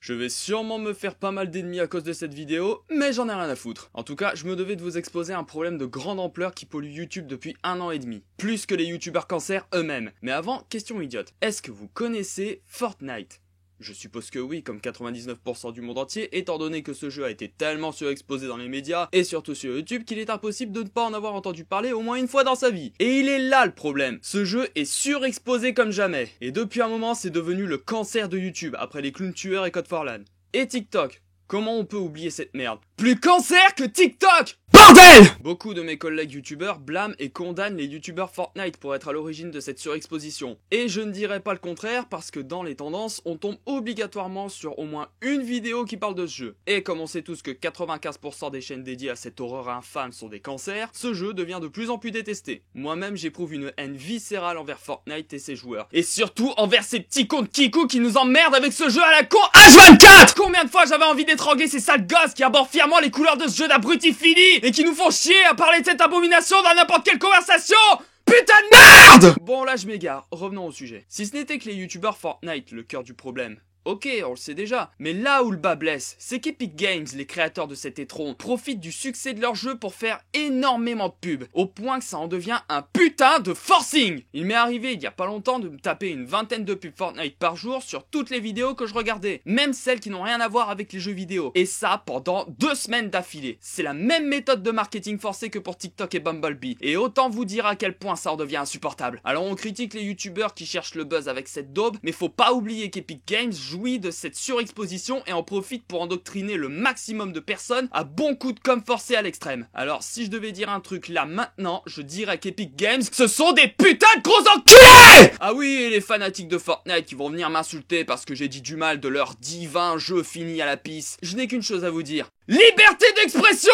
Je vais sûrement me faire pas mal d'ennemis à cause de cette vidéo, mais j'en ai rien à foutre. En tout cas, je me devais de vous exposer un problème de grande ampleur qui pollue YouTube depuis 1 an et demi. Plus que les youtubeurs cancer eux-mêmes. Mais avant, question idiote. Est-ce que vous connaissez Fortnite ? Je suppose que oui, comme 99% du monde entier, étant donné que ce jeu a été tellement surexposé dans les médias, et surtout sur YouTube, qu'il est impossible de ne pas en avoir entendu parler au moins une fois dans sa vie. Et il est là le problème. Ce jeu est surexposé comme jamais. Et depuis un moment, c'est devenu le cancer de YouTube, après les clowns tueurs et Code Forlan. Et TikTok. Comment on peut oublier cette merde ? Plus cancer que TikTok ! BORDEL ! Beaucoup de mes collègues youtubeurs blâment et condamnent les youtubeurs Fortnite pour être à l'origine de cette surexposition. Et je ne dirais pas le contraire parce que dans les tendances, on tombe obligatoirement sur au moins une vidéo qui parle de ce jeu. Et comme on sait tous que 95% des chaînes dédiées à cette horreur infâme sont des cancers, ce jeu devient de plus en plus détesté. Moi-même, j'éprouve une haine viscérale envers Fortnite et ses joueurs. Et surtout envers ces petits cons de Kikou qui nous emmerdent avec ce jeu à la con H24 ! Combien de fois j'avais envie d'étrangler ces sales gosses qui abordent fièrement les couleurs de ce jeu d'abruti fini et qui nous font chier à parler de cette abomination dans n'importe quelle conversation. Putain de merde! Bon là je m'égare, revenons au sujet. Si ce n'était que les youtubeurs Fortnite le cœur du problème, ok, on le sait déjà. Mais là où le bas blesse, c'est qu'Epic Games, les créateurs de cet étron, profitent du succès de leur jeu pour faire énormément de pubs, au point que ça en devient un putain de forcing. Il m'est arrivé il y a pas longtemps de me taper une vingtaine de pubs Fortnite par jour sur toutes les vidéos que je regardais, même celles qui n'ont rien à voir avec les jeux vidéo. Et ça pendant 2 semaines d'affilée. C'est la même méthode de marketing forcé que pour TikTok et Bumblebee. Et autant vous dire à quel point ça en devient insupportable. Alors on critique les youtubeurs qui cherchent le buzz avec cette daube, mais faut pas oublier qu'Epic Games jouit de cette surexposition et en profite pour endoctriner le maximum de personnes à bons coups de com forcés à l'extrême. Alors si je devais dire un truc là maintenant, je dirais qu'Epic Games, ce sont des putains de gros enculés! Ah oui, et les fanatiques de Fortnite qui vont venir m'insulter parce que j'ai dit du mal de leur divin jeu fini à la pisse. Je n'ai qu'une chose à vous dire. Liberté d'expression!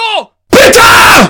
PUTAIN!